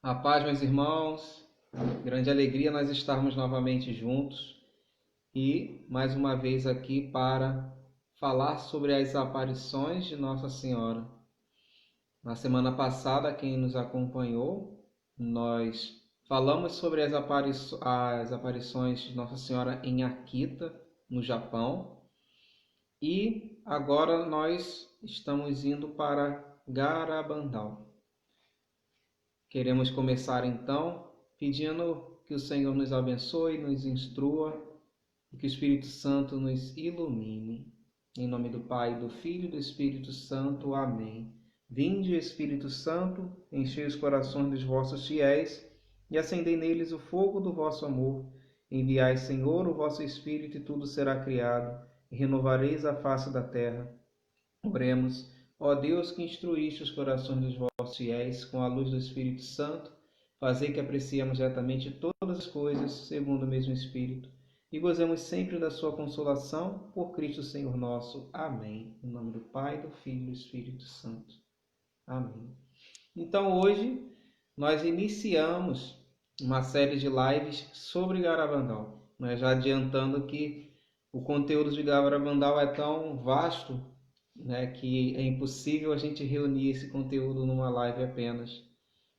A paz, meus irmãos, grande alegria nós estarmos novamente juntos e mais uma vez aqui para falar sobre as aparições de Nossa Senhora. Na semana passada, quem nos acompanhou, nós falamos sobre as aparições de Nossa Senhora em Akita, no Japão, e agora nós estamos indo para Garabandal. Queremos começar então pedindo que o Senhor nos abençoe, nos instrua e que o Espírito Santo nos ilumine. Em nome do Pai, do Filho e do Espírito Santo. Amém. Vinde, Espírito Santo, enchei os corações dos vossos fiéis e acendei neles o fogo do vosso amor. Enviai, Senhor, o vosso Espírito e tudo será criado, e renovareis a face da terra. Oremos. Ó Deus, que instruíste os corações dos vossos fiéis com a luz do Espírito Santo, fazei que apreciemos retamente todas as coisas segundo o mesmo Espírito e gozemos sempre da sua consolação por Cristo Senhor nosso. Amém. Em nome do Pai, do Filho e do Espírito Santo. Amém. Então hoje nós iniciamos uma série de lives sobre Garabandal, já adiantando que o conteúdo de Garabandal é tão vasto, que é impossível a gente reunir esse conteúdo numa live apenas.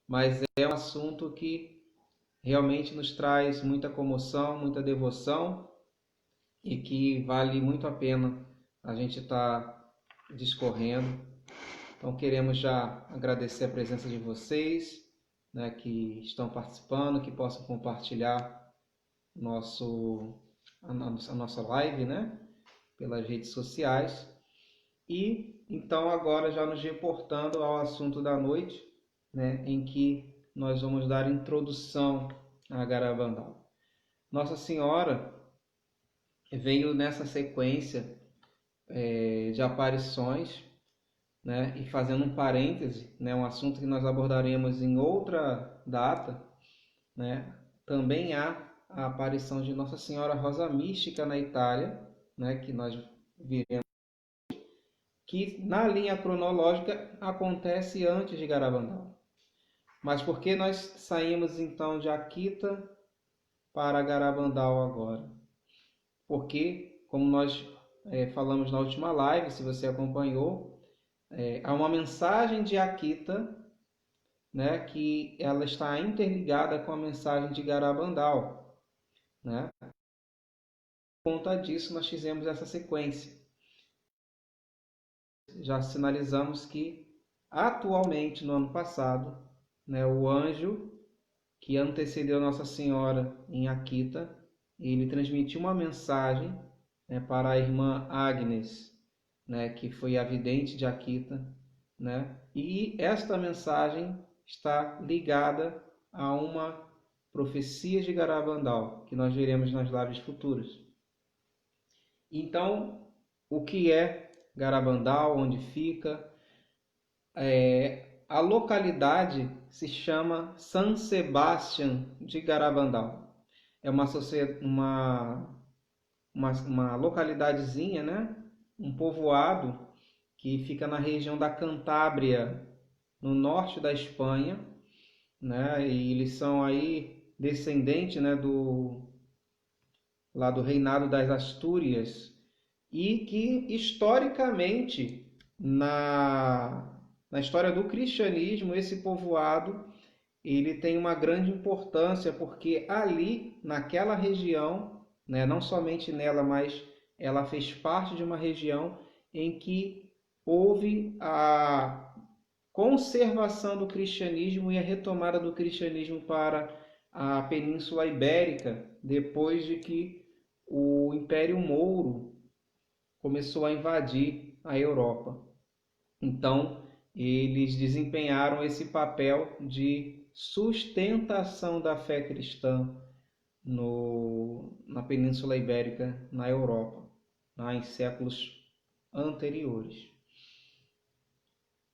Mas é um assunto que realmente nos traz muita comoção, muita devoção e que vale muito a pena a gente estar discorrendo. Então queremos já agradecer a presença de vocês, que estão participando, que possam compartilhar a nossa live, pelas redes sociais. E então agora já nos reportando ao assunto da noite, em que nós vamos dar introdução a Garabandal. Nossa Senhora veio nessa sequência de aparições, e fazendo um parêntese, um assunto que nós abordaremos em outra data, também há a aparição de Nossa Senhora Rosa Mística na Itália, que nós viremos, que na linha cronológica acontece antes de Garabandal. Mas por que nós saímos então de Akita para Garabandal agora? Porque, como nós falamos na última live, se você acompanhou, há uma mensagem de Akita, que ela está interligada com a mensagem de Garabandal. Por conta disso, nós fizemos essa sequência. Já sinalizamos que, atualmente, no ano passado, o anjo que antecedeu Nossa Senhora em Akita, ele transmitiu uma mensagem para a irmã Agnes, que foi a vidente de Akita, e esta mensagem está ligada a uma profecia de Garabandal, que nós veremos nas lives futuras. Então, o que é Garabandal, onde fica? A localidade se chama San Sebastián de Garabandal. É uma localidadezinha, um povoado que fica na região da Cantábria, no norte da Espanha, e eles são aí descendentes, lá do reinado das Astúrias, e que historicamente na história do cristianismo esse povoado ele tem uma grande importância, porque ali naquela região, não somente nela, mas ela fez parte de uma região em que houve a conservação do cristianismo e a retomada do cristianismo para a Península Ibérica, depois de que o Império Mouro começou a invadir a Europa. Então, eles desempenharam esse papel de sustentação da fé cristã na Península Ibérica, na Europa, em séculos anteriores.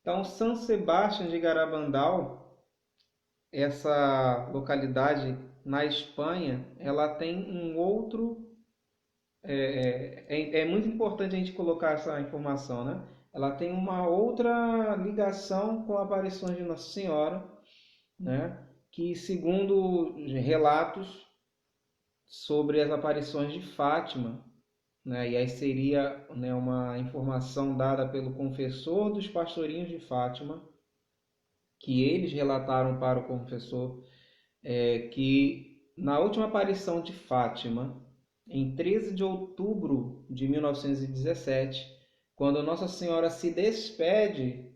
Então, São Sebastião de Garabandal, essa localidade na Espanha, ela tem um outro... É muito importante a gente colocar essa informação, Ela tem uma outra ligação com aparições de Nossa Senhora, que, segundo relatos sobre as aparições de Fátima, né, e aí seria, né, uma informação dada pelo confessor dos pastorinhos de Fátima, que eles relataram para o confessor, que na última aparição de Fátima, em 13 de outubro de 1917, quando Nossa Senhora se despede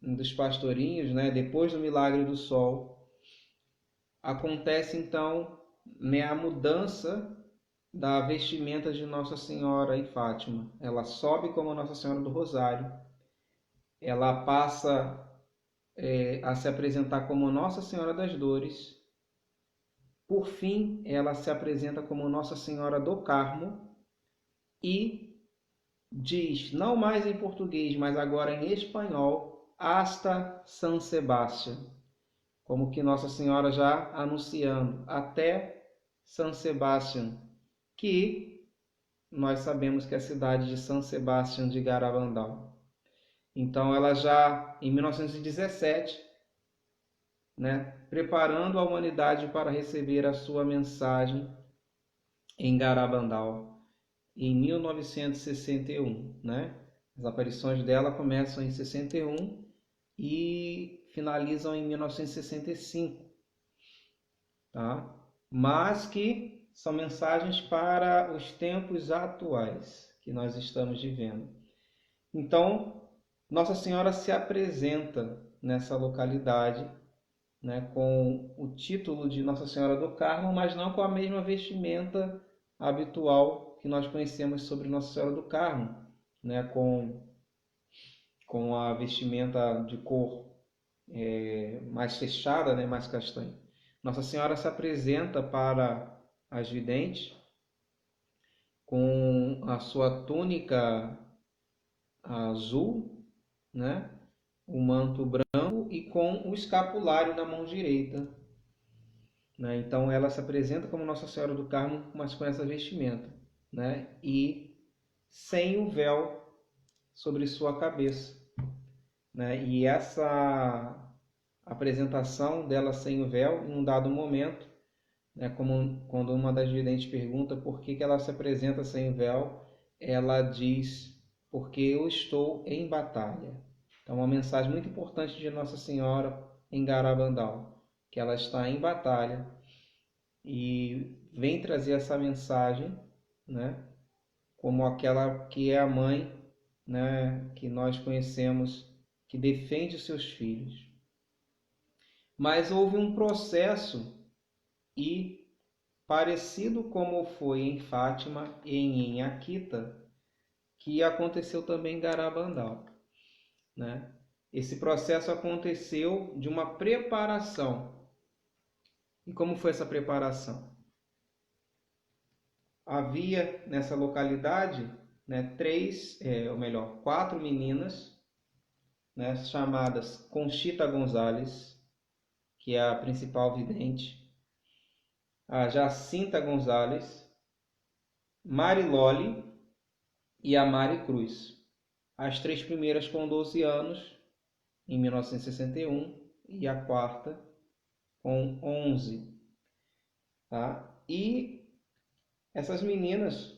dos pastorinhos, né, depois do milagre do sol, acontece então, né, a mudança da vestimenta de Nossa Senhora em Fátima. Ela sobe como Nossa Senhora do Rosário, ela passa a se apresentar como Nossa Senhora das Dores. Por fim, ela se apresenta como Nossa Senhora do Carmo e diz, não mais em português, mas agora em espanhol, Hasta San Sebastián, como que Nossa Senhora já anunciando, até San Sebastián, que nós sabemos que é a cidade de São Sebastião de Garabandal. Então ela já, em 1917, né, preparando a humanidade para receber a sua mensagem em Garabandal, em 1961. Né? As aparições dela começam em 61 e finalizam em 1965. Tá? Mas que são mensagens para os tempos atuais que nós estamos vivendo. Então, Nossa Senhora se apresenta nessa localidade, né, com o título de Nossa Senhora do Carmo, mas não com a mesma vestimenta habitual que nós conhecemos sobre Nossa Senhora do Carmo, né, com a vestimenta de cor mais fechada, né, mais castanha. Nossa Senhora se apresenta para as videntes com a sua túnica azul, né, o manto branco e com o escapulário na mão direita. Né? Então ela se apresenta como Nossa Senhora do Carmo, mas com essa vestimenta, né, e sem o véu sobre sua cabeça. Né? E essa apresentação dela sem o véu, em um dado momento, né, como quando uma das videntes pergunta por que ela se apresenta sem véu, ela diz, porque eu estou em batalha. Então, uma mensagem muito importante de Nossa Senhora em Garabandal, que ela está em batalha e vem trazer essa mensagem, né, como aquela que é a mãe, né, que nós conhecemos, que defende os seus filhos. Mas houve um processo e parecido como foi em Fátima e em Akita, que aconteceu também em Garabandal. Né? Esse processo aconteceu de uma preparação. E como foi essa preparação? Havia nessa localidade, né, quatro meninas, né, chamadas Conchita Gonzalez, que é a principal vidente, a Jacinta Gonzalez, Mariloli e a Mari Cruz. As três primeiras com 12 anos, em 1961, e a quarta com 11. Tá? E essas meninas,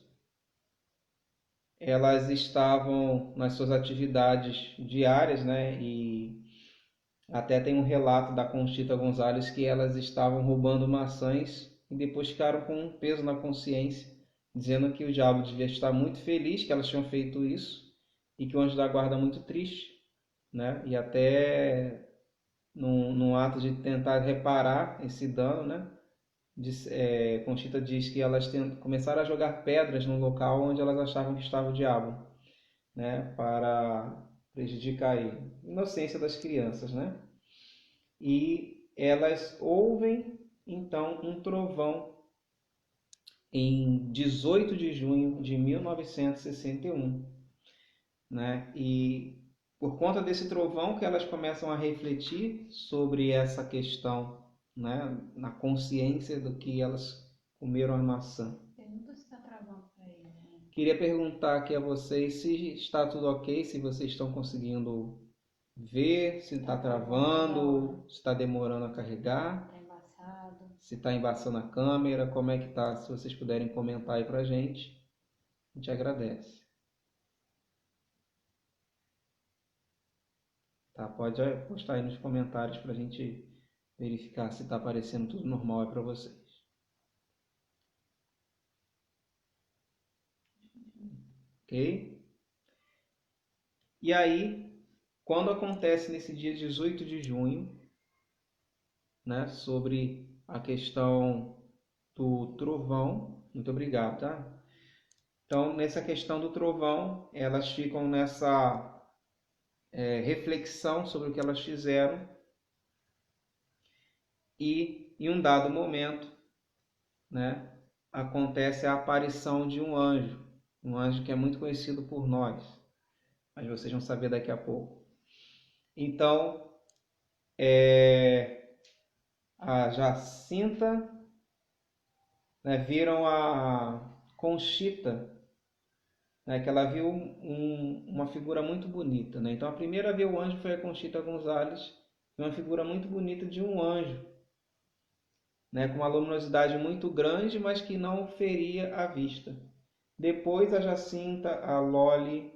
elas estavam nas suas atividades diárias, né? E até tem um relato da Conchita Gonzalez que elas estavam roubando maçãs e depois ficaram com um peso na consciência, dizendo que o diabo devia estar muito feliz que elas tinham feito isso e que o anjo da guarda muito triste, né? E até num ato de tentar reparar esse dano, né? Conchita diz que elas começaram a jogar pedras no local onde elas achavam que estava o diabo, né? Para prejudicar ele. Inocência das crianças, né? E elas ouvem então um trovão em 18 de junho de 1961, né? E por conta desse trovão que elas começam a refletir sobre essa questão, né? Na consciência do que elas comeram a maçã. Pergunta se está travando para ele. Né? Queria perguntar aqui a vocês se está tudo ok, se vocês estão conseguindo ver, se está travando, se está demorando a carregar. embaçado. Se está embaçando a câmera, como é que tá? Se vocês puderem comentar aí pra gente, a gente agradece. Tá? Pode postar aí nos comentários pra gente verificar se está aparecendo tudo normal aí para vocês. Ok? E aí, quando acontece nesse dia 18 de junho, né, sobre a questão do trovão, muito obrigado, tá? Então, nessa questão do trovão, elas ficam nessa reflexão sobre o que elas fizeram e, em um dado momento, né, acontece a aparição de um anjo que é muito conhecido por nós, mas vocês vão saber daqui a pouco. Então, a Jacinta, né, viram a Conchita, né, que ela viu uma figura muito bonita, né? Então, a primeira a ver o anjo foi a Conchita Gonzalez, uma figura muito bonita de um anjo, né, com uma luminosidade muito grande, mas que não feria a vista. Depois, a Jacinta, a Loli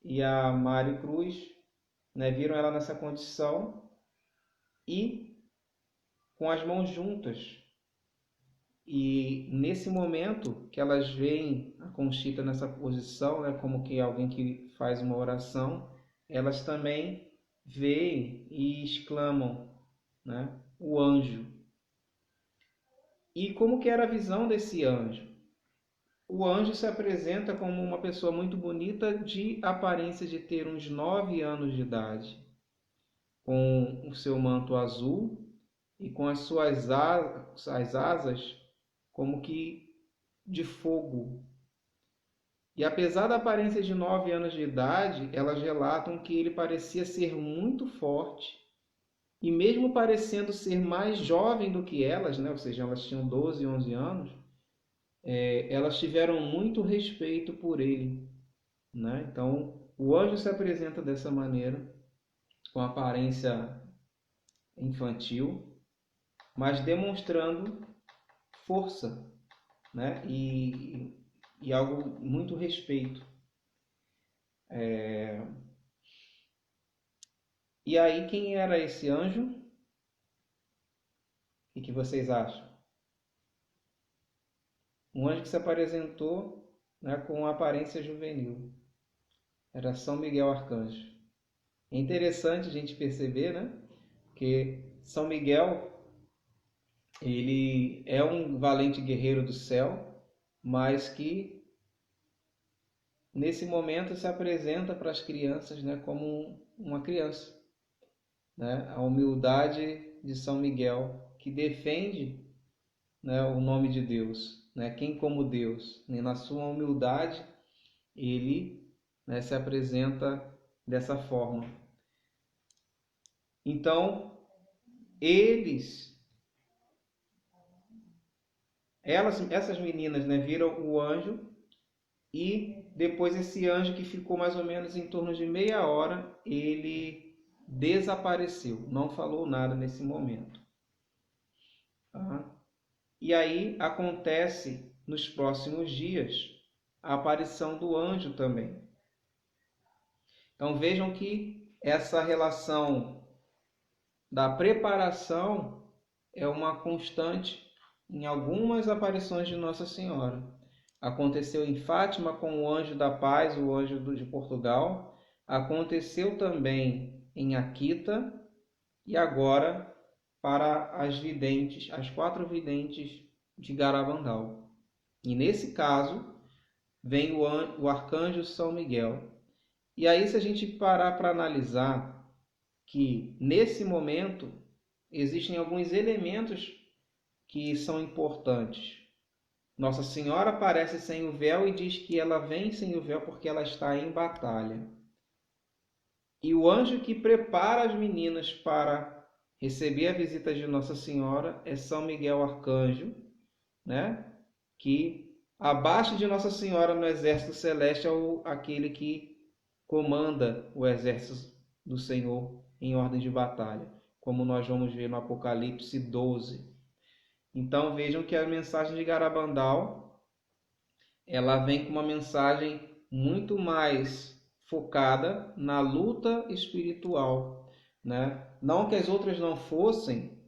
e a Mari Cruz, né, viram ela nessa condição e com as mãos juntas. E nesse momento que elas veem a Conchita nessa posição, né, como que alguém que faz uma oração, elas também veem e exclamam, né, o anjo. E como que era a visão desse anjo? O anjo se apresenta como uma pessoa muito bonita, de aparência de ter uns 9 anos de idade, com o seu manto azul e com as suas asas como que de fogo. E apesar da aparência de 9 anos de idade, elas relatam que ele parecia ser muito forte, e mesmo parecendo ser mais jovem do que elas, né? Ou seja, elas tinham 12 e 11 anos, elas tiveram muito respeito por ele, né? Então, o anjo se apresenta dessa maneira, com aparência infantil, mas demonstrando força, né? E algo muito respeito. E aí, quem era esse anjo? O que vocês acham? Um anjo que se apresentou, né, com aparência juvenil. Era São Miguel Arcanjo. É interessante a gente perceber, né, que São Miguel, ele é um valente guerreiro do céu, mas que nesse momento se apresenta para as crianças, né, como uma criança, né? A humildade de São Miguel, que defende, né, o nome de Deus, né? Quem como Deus, né? Na sua humildade, ele, né, se apresenta dessa forma. Então, essas meninas, né, viram o anjo, e depois esse anjo, que ficou mais ou menos em torno de meia hora, ele desapareceu, não falou nada nesse momento. Tá? E aí acontece nos próximos dias a aparição do anjo também. Então vejam que essa relação da preparação é uma constante em algumas aparições de Nossa Senhora. Aconteceu em Fátima com o anjo da paz, o anjo de Portugal. Aconteceu também em Akita, e agora para as videntes, as 4 videntes de Garabandal. E nesse caso, vem o arcanjo São Miguel. E aí, se a gente parar para analisar que nesse momento existem alguns elementos que são importantes. Nossa Senhora aparece sem o véu e diz que ela vem sem o véu porque ela está em batalha. E o anjo que prepara as meninas para receber a visita de Nossa Senhora é São Miguel Arcanjo, né? Que abaixo de Nossa Senhora no exército celeste é aquele que comanda o exército do Senhor em ordem de batalha, como nós vamos ver no Apocalipse 12. Então vejam que a mensagem de Garabandal, ela vem com uma mensagem muito mais focada na luta espiritual, né? Não que as outras não fossem,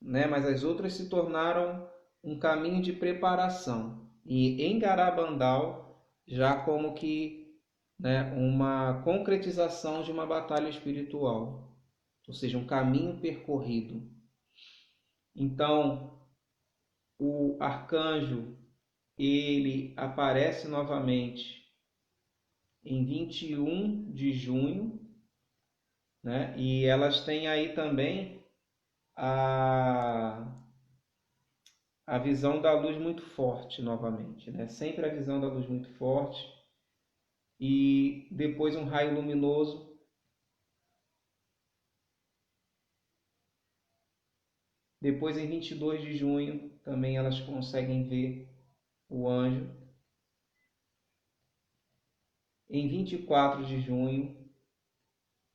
né? Mas as outras se tornaram um caminho de preparação. E em Garabandal, já como que, né, uma concretização de uma batalha espiritual, ou seja, um caminho percorrido. Então, o arcanjo, ele aparece novamente em 21 de junho, né? E elas têm aí também a visão da luz muito forte novamente, né? Sempre a visão da luz muito forte e depois um raio luminoso. Depois em 22 de junho também elas conseguem ver o anjo. Em 24 de junho,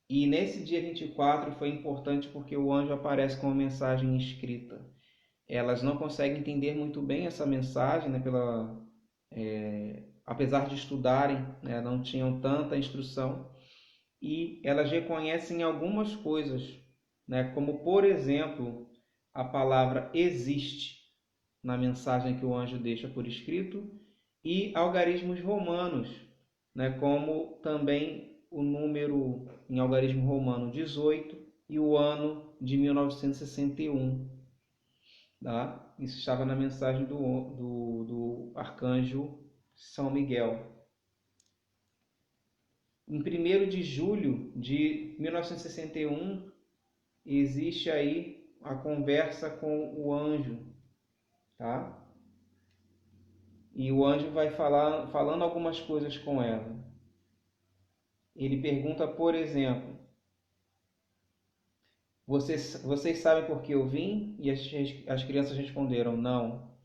e nesse dia 24 foi importante porque o anjo aparece com uma mensagem escrita. Elas não conseguem entender muito bem essa mensagem, né, apesar de estudarem, né, não tinham tanta instrução, e elas reconhecem algumas coisas, né, como por exemplo a palavra existe na mensagem que o anjo deixa por escrito e algarismos romanos, né, como também o número em algarismo romano 18 e o ano de 1961. Tá? Isso estava na mensagem do arcanjo São Miguel. Em 1º de julho de 1961, existe aí a conversa com o anjo, tá? E o anjo vai falando algumas coisas com ela. Ele pergunta, por exemplo, vocês sabem por que eu vim? E as crianças responderam, não.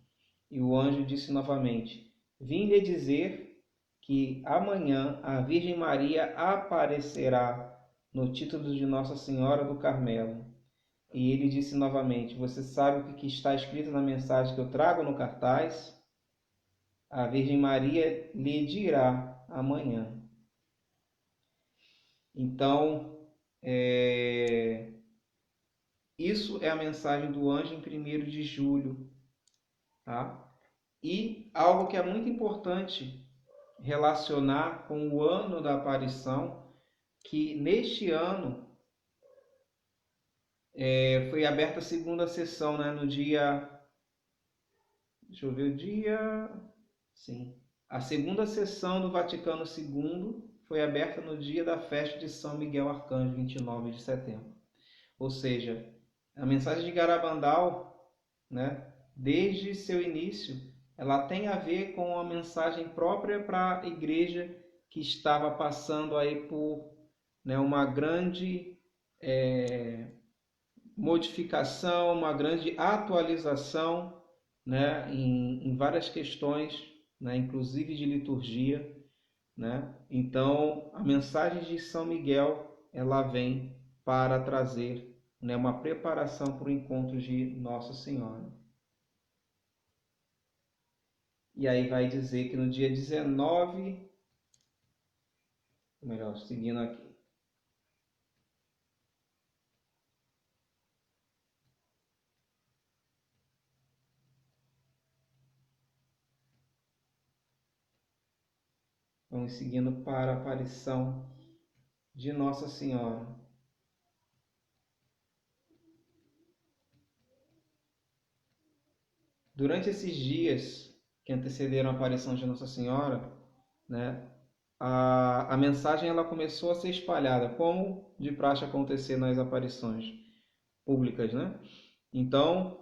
E o anjo disse novamente, vim lhe dizer que amanhã a Virgem Maria aparecerá no título de Nossa Senhora do Carmelo. E ele disse novamente, você sabe o que está escrito na mensagem que eu trago no cartaz? A Virgem Maria lhe dirá amanhã. Então, isso é a mensagem do anjo em 1º de julho. Tá? E algo que é muito importante relacionar com o ano da aparição, que neste ano foi aberta a segunda sessão, né, no dia... Deixa eu ver o dia... Sim. A segunda sessão do Vaticano II foi aberta no dia da festa de São Miguel Arcanjo, 29 de setembro. Ou seja, a mensagem de Garabandal, né, desde seu início, ela tem a ver com a mensagem própria para a igreja que estava passando aí por, né, uma grande modificação, uma grande atualização, né, em várias questões, né, inclusive de liturgia, né? Então, a mensagem de São Miguel, ela vem para trazer, né, uma preparação para o encontro de Nossa Senhora. E aí vai dizer que no dia 19, melhor, seguindo aqui. Vamos seguindo para a aparição de Nossa Senhora. Durante esses dias que antecederam a aparição de Nossa Senhora, né, a mensagem ela começou a ser espalhada, como de praxe acontecer nas aparições públicas, né? Então,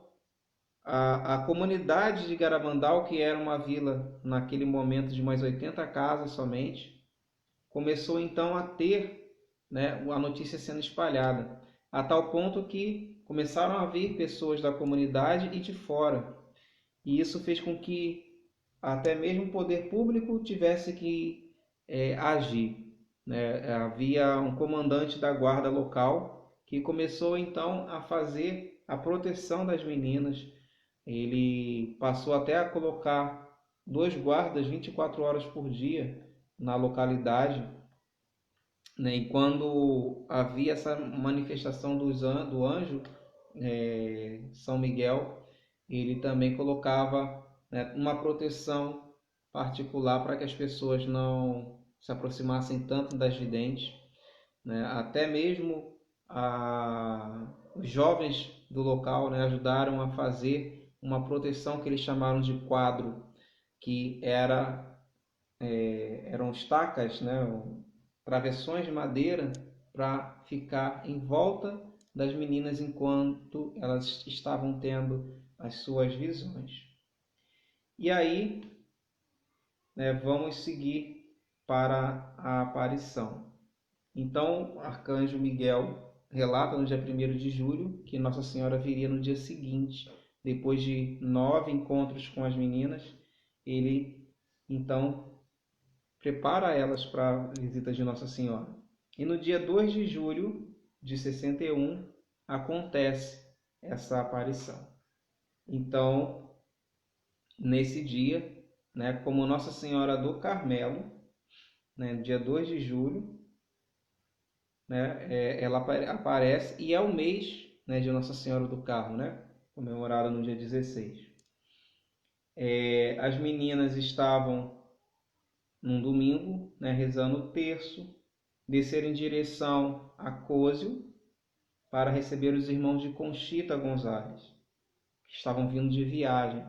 a comunidade de Garabandal, que era uma vila naquele momento de mais 80 casas somente, começou então a ter, né, a notícia sendo espalhada, a tal ponto que começaram a vir pessoas da comunidade e de fora. E isso fez com que até mesmo o poder público tivesse que agir, né? Havia um comandante da guarda local que começou então a fazer a proteção das meninas, ele passou até a colocar 2 guardas 24 horas por dia na localidade, né? E quando havia essa manifestação do anjo, São Miguel, ele também colocava, né, uma proteção particular para que as pessoas não se aproximassem tanto das videntes, né? Até mesmo os jovens do local, né, ajudaram a fazer uma proteção que eles chamaram de quadro, que eram estacas, né, travessões de madeira para ficar em volta das meninas enquanto elas estavam tendo as suas visões. E aí, né, vamos seguir para a aparição. Então, o arcanjo Miguel relata no dia 1º de julho que Nossa Senhora viria no dia seguinte, depois de 9 encontros com as meninas. Ele então prepara elas para a visita de Nossa Senhora. E no dia 2 de julho de 61 acontece essa aparição. Então, nesse dia, né, como Nossa Senhora do Carmelo, né, dia 2 de julho, né, ela aparece, e é o mês, né, de Nossa Senhora do Carmo, né, comemorada no dia 16. As meninas estavam num domingo, né, rezando o terço, desceram em direção a Cozio para receber os irmãos de Conchita Gonzalez, que estavam vindo de viagem.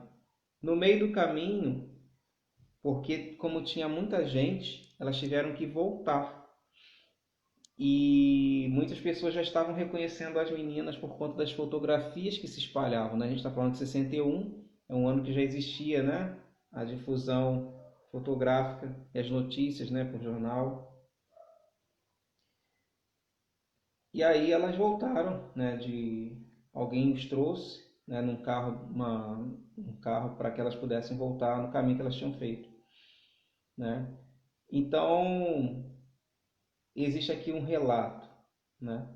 No meio do caminho, porque como tinha muita gente, elas tiveram que voltar. E muitas pessoas já estavam reconhecendo as meninas por conta das fotografias que se espalhavam, né? A gente está falando de 61, é um ano que já existia, né, a difusão fotográfica e as notícias, né, por jornal. E aí elas voltaram, né, alguém os trouxe, né, num carro, um carro para que elas pudessem voltar no caminho que elas tinham feito, né? Então, existe aqui um relato, né?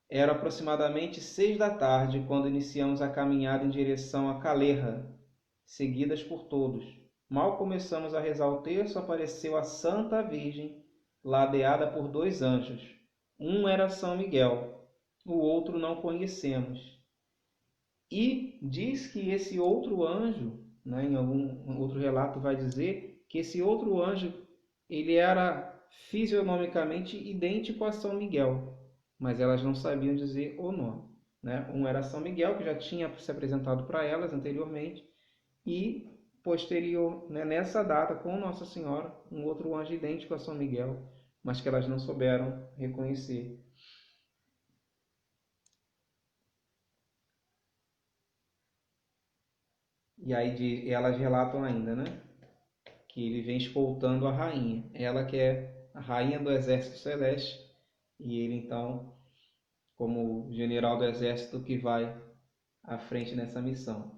Era aproximadamente 6 da tarde quando iniciamos a caminhada em direção a Calerra, seguidas por todos. Mal começamos a rezar o terço, apareceu a Santa Virgem, ladeada por 2 anjos. Um era São Miguel, o outro não conhecemos. E diz que esse outro anjo, né, em algum outro relato vai dizer que esse outro anjo ele era fisionomicamente idêntico a São Miguel, mas elas não sabiam dizer o nome, né? Um era São Miguel, que já tinha se apresentado para elas anteriormente, e posterior, né, nessa data, com Nossa Senhora, um outro anjo idêntico a São Miguel, mas que elas não souberam reconhecer. E aí elas relatam ainda, né, que ele vem escoltando a rainha. Ela que é a rainha do exército celeste, e ele então, como general do exército que vai à frente nessa missão.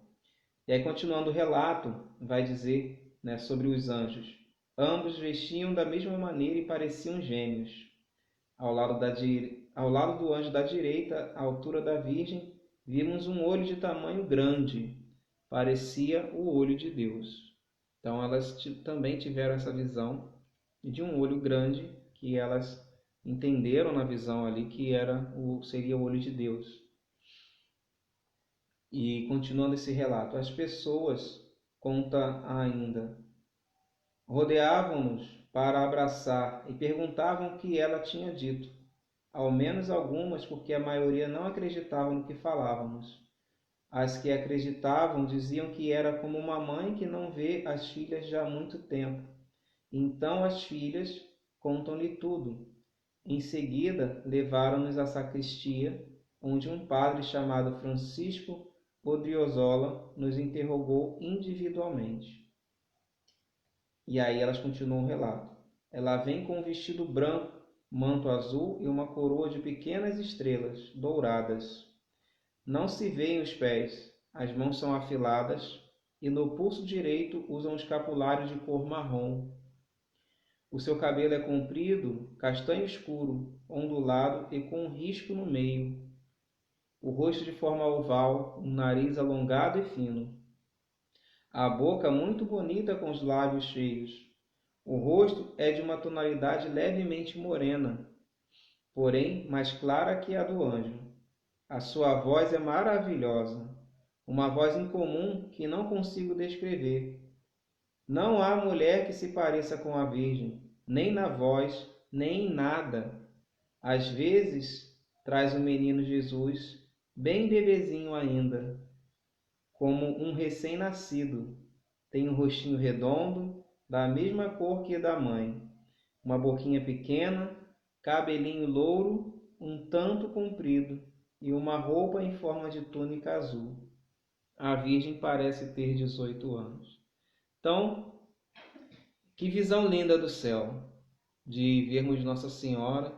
E aí, continuando o relato, vai dizer, né, sobre os anjos. Ambos vestiam da mesma maneira e pareciam gêmeos. Ao lado do anjo da direita, à altura da Virgem, vimos um olho de tamanho grande. Parecia o olho de Deus. Então, elas também tiveram essa visão de um olho grande, que elas entenderam na visão ali que seria o olho de Deus. E continuando esse relato, as pessoas, conta ainda, rodeavam-nos para abraçar e perguntavam o que ela tinha dito. Ao menos algumas, porque a maioria não acreditava no que falávamos. As que acreditavam diziam que era como uma mãe que não vê as filhas já há muito tempo. Então as filhas contam-lhe tudo. Em seguida, levaram-nos à sacristia, onde um padre chamado Francisco Odriozola nos interrogou individualmente. E aí elas continuam o relato. Ela vem com um vestido branco, manto azul e uma coroa de pequenas estrelas douradas. Não se veem os pés, as mãos são afiladas e no pulso direito usa um escapulário de cor marrom. O seu cabelo é comprido, castanho escuro, ondulado e com um risco no meio. o rosto de forma oval, um nariz alongado e fino, a boca muito bonita com os lábios cheios. O rosto é de uma tonalidade levemente morena, porém mais clara que a do anjo. A sua voz é maravilhosa, uma voz incomum que não consigo descrever. Não há mulher que se pareça com a Virgem, nem na voz, nem em nada. Às vezes traz o menino Jesus, bem bebezinho ainda, como um recém-nascido. Tem um rostinho redondo, da mesma cor que a da mãe, uma boquinha pequena, cabelinho louro, um tanto comprido, e uma roupa em forma de túnica azul. A Virgem parece ter 18 anos. Então, que visão linda do céu, de vermos Nossa Senhora,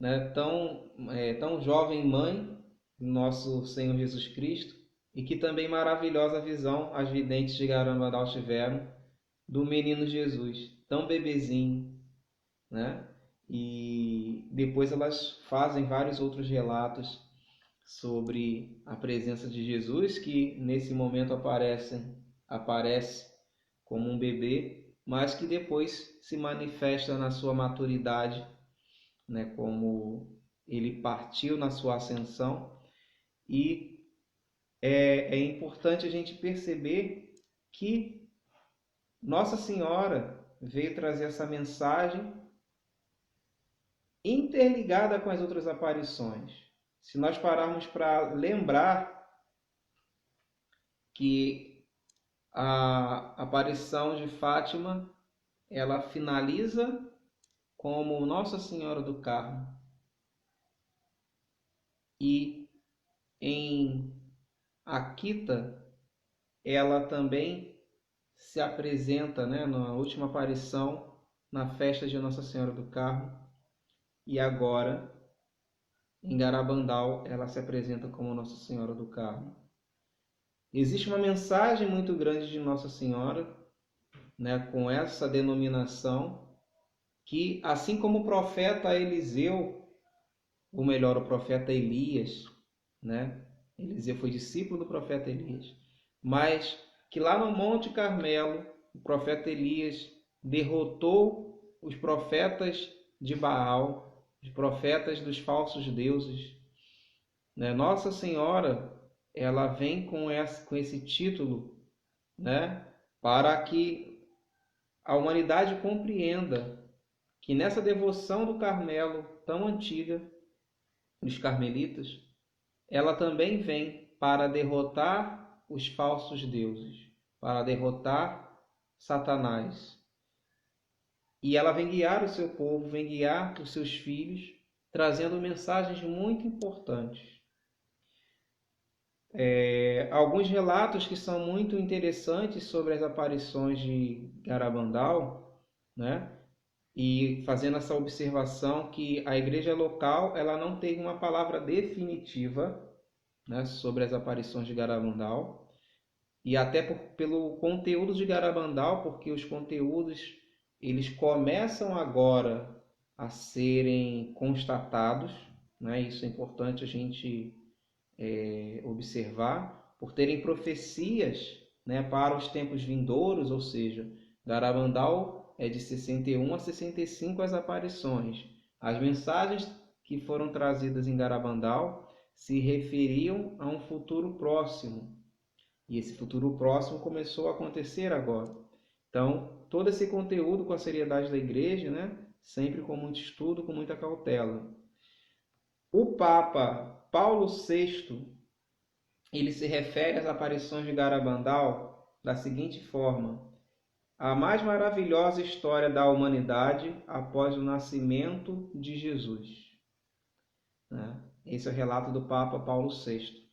né, tão jovem mãe, nosso Senhor Jesus Cristo, e que também maravilhosa visão as videntes de Garabandal tiveram do menino Jesus, tão bebezinho, né? E depois elas fazem vários outros relatos sobre a presença de Jesus, que nesse momento aparece como um bebê, mas que depois se manifesta na sua maturidade, né, como ele partiu na sua ascensão. E é importante a gente perceber que Nossa Senhora veio trazer essa mensagem interligada com as outras aparições. Se nós pararmos para lembrar que a aparição de Fátima, ela finaliza como Nossa Senhora do Carmo, e em Akita ela também se apresenta, né, na última aparição na festa de Nossa Senhora do Carmo, e agora em Garabandal ela se apresenta como Nossa Senhora do Carmo. Existe uma mensagem muito grande de Nossa Senhora, né, com essa denominação, que assim como o profeta Eliseu, ou melhor, o profeta Elias, né? Eliseu foi discípulo do profeta Elias, mas que lá no Monte Carmelo, o profeta Elias derrotou os profetas de Baal, os profetas dos falsos deuses, né? Nossa Senhora, ela vem com esse título, né? Para que a humanidade compreenda que nessa devoção do Carmelo tão antiga, dos carmelitas, ela também vem para derrotar os falsos deuses, para derrotar Satanás. E ela vem guiar o seu povo, vem guiar os seus filhos, trazendo mensagens muito importantes. Alguns relatos que são muito interessantes sobre as aparições de Garabandal, né? E fazendo essa observação que a igreja local ela não teve uma palavra definitiva, né, sobre as aparições de Garabandal, e até pelo conteúdo de Garabandal, porque os conteúdos eles começam agora a serem constatados, né? Isso é importante a gente observar, por terem profecias, né, para os tempos vindouros, ou seja, Garabandal é de 61 a 65 as aparições. As mensagens que foram trazidas em Garabandal se referiam a um futuro próximo, e esse futuro próximo começou a acontecer agora. Então, todo esse conteúdo com a seriedade da igreja, né, sempre com muito estudo, com muita cautela. O Papa Paulo VI, ele se refere às aparições de Garabandal da seguinte forma: a mais maravilhosa história da humanidade após o nascimento de Jesus. Né? Esse é o relato do Papa Paulo VI.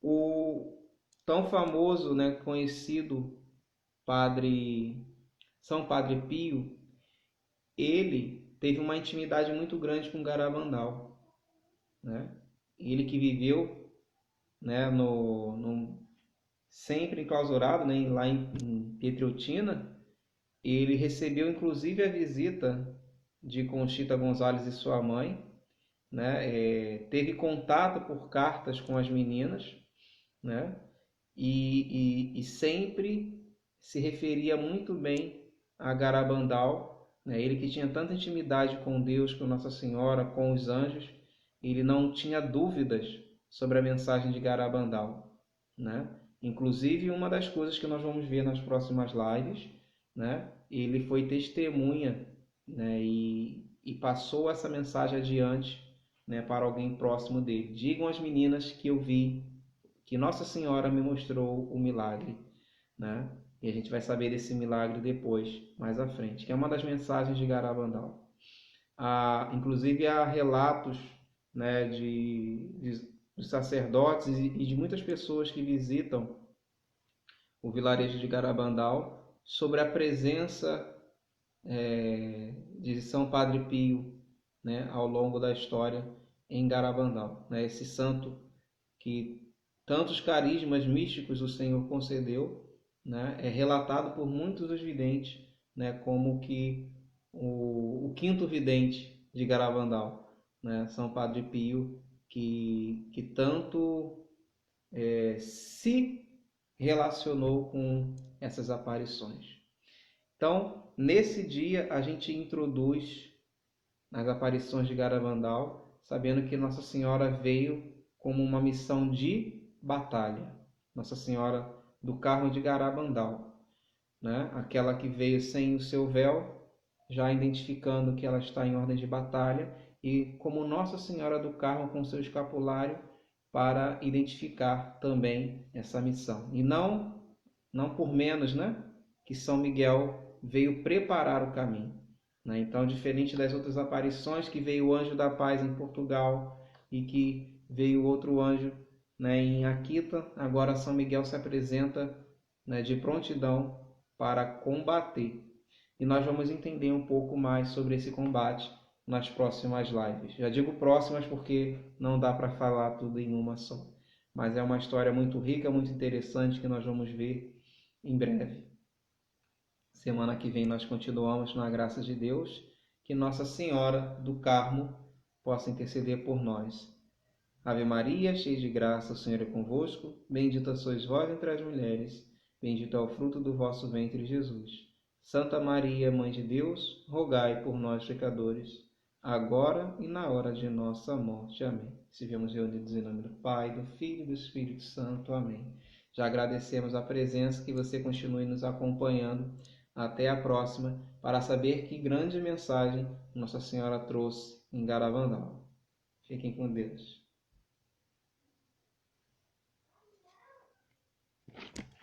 O tão famoso, né, conhecido São Padre Pio, ele teve uma intimidade muito grande com Garabandal, né? Ele que viveu, né, sempre enclausurado, né, lá em Pietreutina, ele recebeu inclusive a visita de Conchita Gonzalez e sua mãe, né? Teve contato por cartas com as meninas, né? E sempre se referia muito bem a Garabandal, né? Ele que tinha tanta intimidade com Deus, com Nossa Senhora, com os anjos, ele não tinha dúvidas sobre a mensagem de Garabandal, né? Inclusive, uma das coisas que nós vamos ver nas próximas lives, né? Ele foi testemunha, né? E passou essa mensagem adiante, né? Para alguém próximo dele. Digam às meninas que eu vi, que Nossa Senhora me mostrou o milagre, né? E a gente vai saber desse milagre depois, mais à frente, que é uma das mensagens de Garabandal. Inclusive há relatos, né, de sacerdotes e de muitas pessoas que visitam o vilarejo de Garabandal sobre a presença de São Padre Pio, né, ao longo da história em Garabandal, né, esse santo que tantos carismas místicos o Senhor concedeu, né, é relatado por muitos dos videntes, né, como que o quinto vidente de Garabandal, né, São Padre Pio, que tanto se relacionou com essas aparições. Então, nesse dia, a gente introduz as aparições de Garabandal, sabendo que Nossa Senhora veio como uma missão de batalha. Nossa Senhora do Carmo de Garabandal, né? Aquela que veio sem o seu véu, já identificando que ela está em ordem de batalha, e como Nossa Senhora do Carmo com seu escapulário, para identificar também essa missão. E não por menos, né, que São Miguel veio preparar o caminho, né? Então, diferente das outras aparições, que veio o anjo da paz em Portugal e que veio outro anjo, né, em Akita, agora São Miguel se apresenta, né, de prontidão para combater. E nós vamos entender um pouco mais sobre esse combate nas próximas lives. Já digo próximas porque não dá para falar tudo em uma só. Mas é uma história muito rica, muito interessante que nós vamos ver em breve. Semana que vem nós continuamos na graça de Deus. Que Nossa Senhora do Carmo possa interceder por nós. Ave Maria, cheia de graça, o Senhor é convosco. Bendita sois vós entre as mulheres. Bendito é o fruto do vosso ventre, Jesus. Santa Maria, Mãe de Deus, rogai por nós, pecadores, agora e na hora de nossa morte. Amém. Estivemos reunidos em nome do Pai, do Filho e do Espírito Santo. Amém. Já agradecemos a presença, que você continue nos acompanhando. Até a próxima, para saber que grande mensagem Nossa Senhora trouxe em Garabandal. Fiquem com Deus.